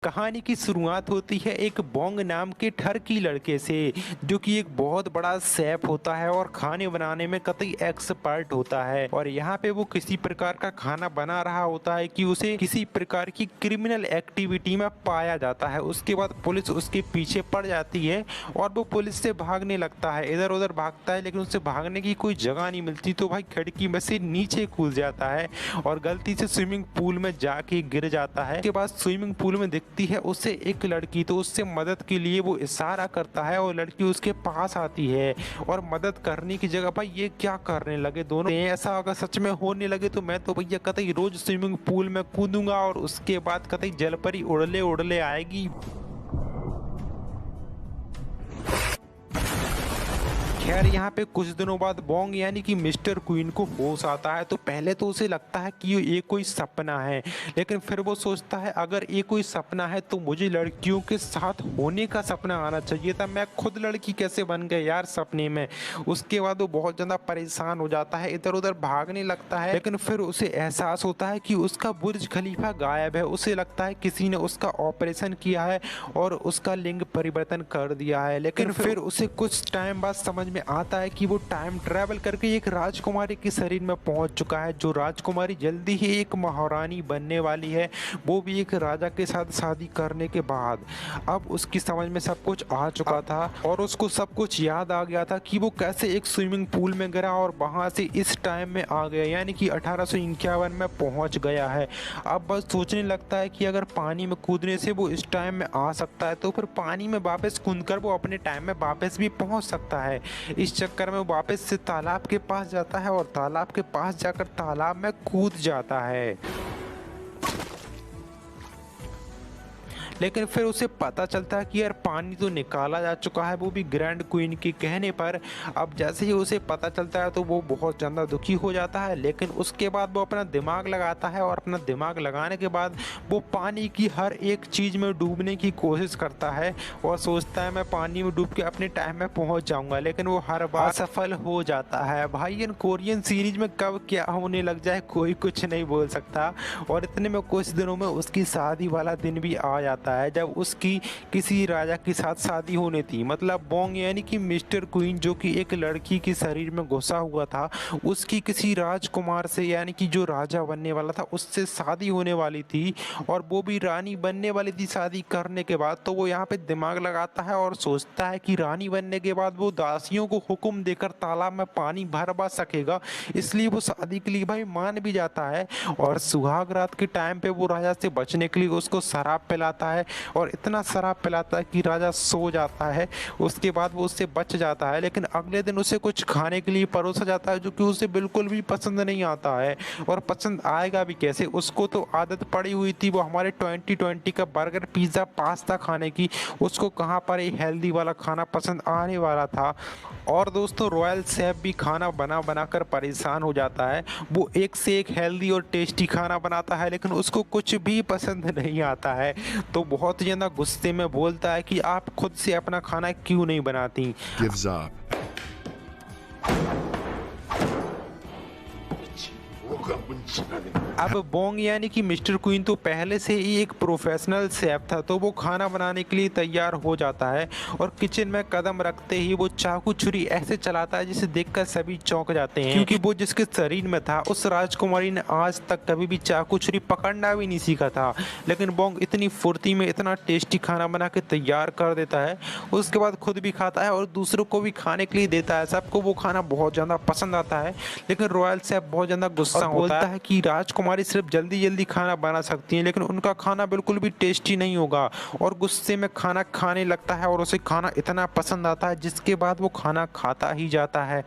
कहानी की शुरुआत होती है एक बोंग नाम के ठरकी लड़के से, जो कि एक बहुत बड़ा शेफ होता है और खाने बनाने में कतई एक्सपर्ट होता है। और यहाँ पे वो किसी प्रकार का खाना बना रहा होता है कि उसे किसी प्रकार की क्रिमिनल एक्टिविटी में पाया जाता है। उसके बाद पुलिस उसके पीछे पड़ जाती है और वो पुलिस से भागने लगता है, इधर उधर भागता है, लेकिन उसे भागने की कोई जगह नहीं मिलती। तो भाई खिड़की में से नीचे कूद जाता है और गलती से स्विमिंग पूल में जाके गिर जाता है। उसके बाद स्विमिंग पूल में दिखती है उसे एक लड़की, तो उससे मदद के लिए वो इशारा करता है और लड़की उसके पास आती है। और मदद करने की जगह भाई ये क्या करने लगे दोनों, ऐसा अगर सच में होने लगे तो मैं तो भैया कतई रोज स्विमिंग पूल में कूदूंगा और उसके बाद कतई जल परी उड़ले उड़ले आएगी। खैर यहाँ पे कुछ दिनों बाद बोंग यानी कि मिस्टर क्वीन को होश आता है। तो पहले तो उसे लगता है कि ये कोई सपना है, लेकिन फिर वो सोचता है अगर ये कोई सपना है तो मुझे लड़कियों के साथ होने का सपना आना चाहिए था। मैं खुद लड़की कैसे बन गया यार सपने में। उसके बाद वो बहुत ज़्यादा परेशान हो जाता है, इधर उधर भागने लगता है, लेकिन फिर उसे एहसास होता है कि उसका बुर्ज खलीफा गायब है। उसे लगता है किसी ने उसका ऑपरेशन किया है और उसका लिंग परिवर्तन कर दिया है। लेकिन फिर उसे कुछ टाइम बाद समझ में आता है कि वो टाइम ट्रैवल करके एक राजकुमारी के शरीर में पहुंच चुका है, जो राजकुमारी जल्दी ही एक महारानी बनने वाली है, वो भी एक राजा के साथ शादी करने के बाद। अब उसकी समझ में सब कुछ आ चुका था और उसको सब कुछ याद आ गया था कि वो कैसे एक स्विमिंग पूल में गिरा और वहां से इस टाइम में आ गया, यानी कि 1851 में पहुंच गया है। अब बस सोचने लगता है कि अगर पानी में कूदने से वो इस टाइम में आ सकता है तो फिर पानी में वापस कूदकर वो अपने टाइम में वापस भी पहुंच सकता है। इस चक्कर में वो वापस से तालाब के पास जाता है और तालाब के पास जाकर तालाब में कूद जाता है। लेकिन फिर उसे पता चलता है कि यार पानी तो निकाला जा चुका है, वो भी ग्रैंड क्वीन के कहने पर। अब जैसे ही उसे पता चलता है तो वो बहुत ज़्यादा दुखी हो जाता है, लेकिन उसके बाद वो अपना दिमाग लगाता है और अपना दिमाग लगाने के बाद वो पानी की हर एक चीज़ में डूबने की कोशिश करता है और सोचता है मैं पानी में डूब के अपने टाइम में पहुंच जाऊंगा, लेकिन वो हर बार सफल हो जाता है। भाई इन कोरियन सीरीज में कब क्या होने लग जाए कोई कुछ नहीं बोल सकता। और इतने में कुछ दिनों में उसकी शादी वाला दिन भी आ जाता है, जब उसकी किसी राजा के साथ शादी होनी थी। मतलब बोंग यानी कि मिस्टर क्वीन, जो कि एक लड़की के शरीर में घुसा हुआ था, उसकी किसी राजकुमार से यानी कि जो राजा बनने वाला था उससे शादी होने वाली थी और वो भी रानी बनने वाली थी शादी करने के बाद। तो वो यहाँ पे दिमाग लगाता है और सोचता है कि रानी बनने के बाद वो दासियों को हुक्म देकर तालाब में पानी भरवा सकेगा, इसलिए वो शादी के लिए भाई मान भी जाता है। और सुहाग रात के टाइम पे वो राजा से बचने के लिए उसको शराब पिलाता है और इतना शराब पिलाता है कि राजा सो जाता है। उसके बाद वो उससे बच जाता है, लेकिन अगले दिन उसे कुछ खाने के लिए परोसा जाता है जो कि उसे बिल्कुल भी पसंद नहीं आता है। और पसंद आएगा भी कैसे, उसको तो आदत पड़ी हुई थी वो हमारे 2020 का बर्गर पिज्ज़ा पास्ता खाने की, उसको कहाँ पर ये हेल्दी वाला खाना पसंद आने वाला था। और दोस्तों रॉयल शेफ भी खाना बना बना कर परेशान हो जाता है। वो एक से एक हेल्दी और टेस्टी खाना बनाता है, लेकिन उसको कुछ भी पसंद नहीं आता है। तो बहुत ज़्यादा गुस्से में बोलता है कि आप खुद से अपना खाना क्यों नहीं बनाती। Gives up. अब बोंग यानी कि मिस्टर क्वीन तो पहले से ही एक प्रोफेशनल शेफ था, तो वो खाना बनाने के लिए तैयार हो जाता है और किचन में कदम रखते ही वो चाकू छुरी ऐसे चलाता है जिसे देखकर सभी चौंक जाते हैं, क्योंकि वो जिसके शरीर में था उस राजकुमारी ने आज तक कभी भी चाकू छुरी पकड़ना भी नहीं सीखा था। लेकिन बोंग इतनी फुर्ती में इतना टेस्टी खाना बना के तैयार कर देता है, उसके बाद खुद भी खाता है और दूसरों को भी खाने के लिए देता है। सबको वो खाना बहुत ज़्यादा पसंद आता है, लेकिन रॉयल शेफ बहुत ज़्यादा गुस्सा होता है कि राजकुमारी सिर्फ जल्दी जल्दी खाना बना सकती हैं, लेकिन उनका खाना बिल्कुल भी टेस्टी नहीं होगा। और गुस्से में खाना खाने लगता है और उसे खाना इतना पसंद आता है जिसके बाद वो खाना खाता ही जाता है।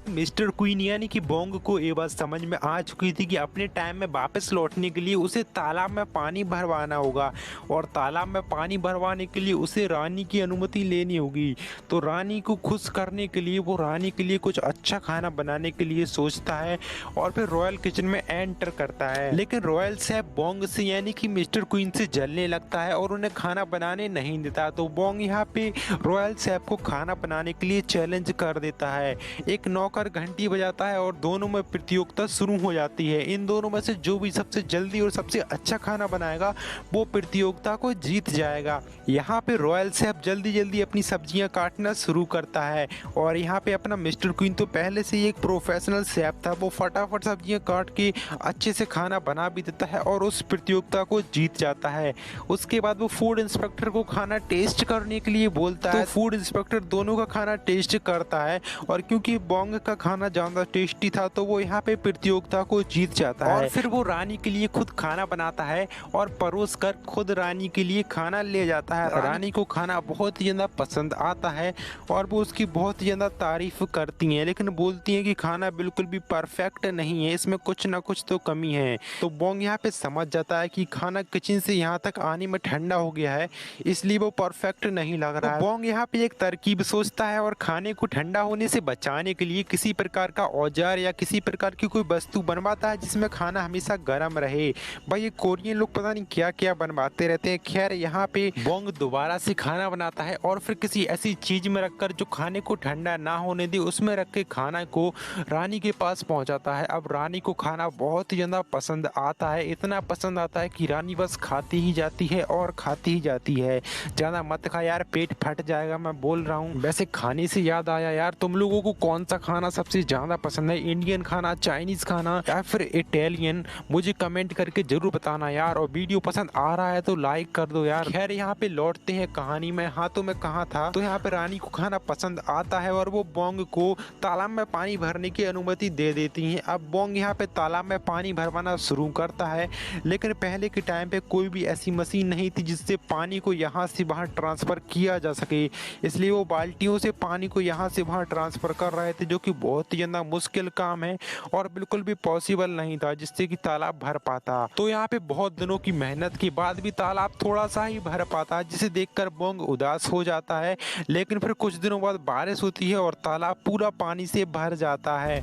मिस्टर क्वीन यानी कि बोंग को ये बात समझ में आ चुकी थी कि अपने टाइम में वापस लौटने के लिए उसे तालाब में पानी भरवाना होगा और तालाब में पानी भरवाने के लिए उसे रानी की अनुमति लेनी होगी। तो रानी को खुश करने के लिए वो रानी के लिए कुछ अच्छा खाना बनाने के लिए सोचता है और फिर रॉयल किचन में एंटर करता है। लेकिन रॉयल शेफ बोंग से यानी कि मिस्टर क्वीन से जलने लगता है और उन्हें खाना बनाने नहीं देता। तो बोंग यहाँ पे रॉयल शेफ को खाना बनाने के लिए चैलेंज कर देता है। एक नौकर आकर घंटी बजाता है और दोनों में प्रतियोगिता शुरू हो जाती है। इन दोनों में से जो भी सबसे जल्दी और सबसे अच्छा खाना बनाएगा वो प्रतियोगिता को जीत जाएगा। यहाँ पे रॉयल शेफ जल्दी जल्दी अपनी सब्जियां काटना शुरू करता है और यहाँ पे अपना मिस्टर क्वीन तो पहले से ही एक प्रोफेशनल शेफ था, वो फटाफट सब्जियां काट के अच्छे से खाना बना भी देता है और उस प्रतियोगिता को जीत जाता है। उसके बाद वो फूड इंस्पेक्टर को खाना टेस्ट करने के लिए बोलता है, तो फूड इंस्पेक्टर दोनों का खाना टेस्ट करता है और क्योंकि बोंग का खाना ज़्यादा टेस्टी था तो वो यहाँ पे प्रतियोगिता को जीत जाता है। और फिर वो रानी के लिए खुद खाना बनाता है और परोस कर खुद रानी के लिए खाना ले जाता है। रानी को खाना बहुत ही ज़्यादा पसंद आता है और वो उसकी बहुत ही ज़्यादा तारीफ करती हैं, लेकिन बोलती हैं कि खाना बिल्कुल भी परफेक्ट नहीं है, इसमें कुछ ना कुछ तो कमी है। तो बोंग यहाँ पे समझ जाता है कि खाना किचन से यहाँ तक आने में ठंडा हो गया है, इसलिए वो परफेक्ट नहीं लग रहा है। बोंग यहाँ पे एक तरकीब सोचता है और खाने को ठंडा होने से बचाने के लिए किसी प्रकार का औजार या किसी प्रकार की कोई वस्तु बनवाता है जिसमें खाना हमेशा गर्म रहे। भाई ये कोरियन लोग पता नहीं क्या क्या बनवाते रहते हैं। खैर यहाँ पे बोंग दोबारा से खाना बनाता है और फिर किसी ऐसी चीज में रखकर जो खाने को ठंडा ना होने दे उसमें रख के खाना को रानी के पास पहुंचाता है। अब रानी को खाना बहुत ही ज्यादा पसंद आता है, इतना पसंद आता है कि रानी बस खाती ही जाती है और खाती ही जाती है। ज्यादा मत खा यार, पेट फट जाएगा, मैं बोल रहा हूँ। वैसे खाने से याद आया यार, तुम लोगों को कौन सा खाना सबसे ज्यादा पसंद है, इंडियन खाना, चाइनीज खाना या फिर इटालियन? मुझे कमेंट करके जरूर बताना यार। और वीडियो पसंद आ रहा है तो लाइक कर दो यार। खैर यहाँ पे लौटते हैं कहानी में। हाँ तो मैं कहाँ था, तो यहाँ पे रानी को खाना पसंद आता है और वो बोंग को तालाब में पानी भरने की अनुमति दे देती हैं। अब बोंग यहाँ पे तालाब में पानी भरवाना शुरू करता है, लेकिन पहले के टाइम पे कोई भी ऐसी मशीन नहीं थी जिससे पानी को यहाँ से वहाँ ट्रांसफर किया जा सके, इसलिए वो बाल्टियों से पानी को यहाँ से वहाँ ट्रांसफर कर रहे थे, जो कि बहुत ही ज़्यादा मुश्किल काम है और बिल्कुल भी पॉसिबल नहीं था जिससे कि तालाब भर पाता। तो यहाँ पे बहुत दिनों की मेहनत के बाद भी तालाब थोड़ा सा ही भर पाता, जिसे देखकर बोंग उदास हो जाता है। लेकिन फिर कुछ दिनों बाद बारिश होती है और तालाब पूरा पानी से भर जाता है।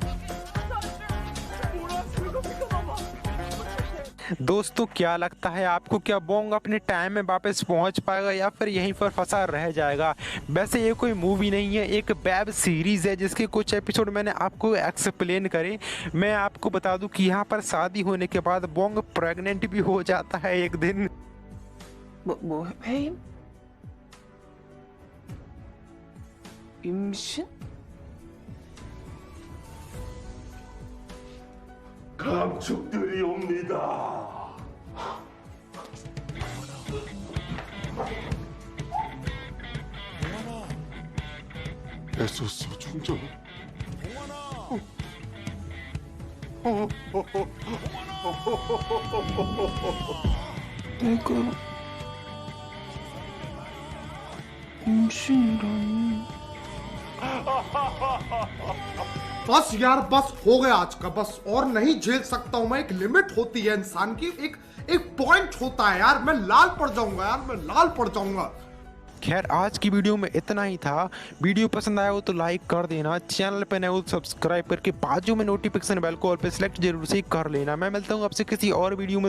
दोस्तों क्या लगता है आपको, क्या बोंग अपने टाइम में वापस पहुंच पाएगा या फिर यहीं पर फंसा रह जाएगा? वैसे ये कोई मूवी नहीं है, एक वेब सीरीज है जिसके कुछ एपिसोड मैंने आपको एक्सप्लेन करे। मैं आपको बता दूं कि यहाँ पर शादी होने के बाद बोंग प्रेग्नेंट भी हो जाता है एक दिन। 감축들이 옵니다. 애썼어, 충전. 내가 임신이라니. बस यार, बस हो गया आज का, बस और नहीं झेल सकता हूं मैं। एक लिमिट होती है इंसान की, एक पॉइंट होता है यार। मैं लाल पड़ जाऊंगा यार, मैं लाल पड़ जाऊंगा। खैर आज की वीडियो में इतना ही था। वीडियो पसंद आया हो तो लाइक कर देना, चैनल पे नए हो तो सब्सक्राइब करके बाजू में नोटिफिकेशन बेल को ऑल पे सिलेक्ट जरूर से कर लेना। मैं मिलता हूँ आपसे किसी और वीडियो में।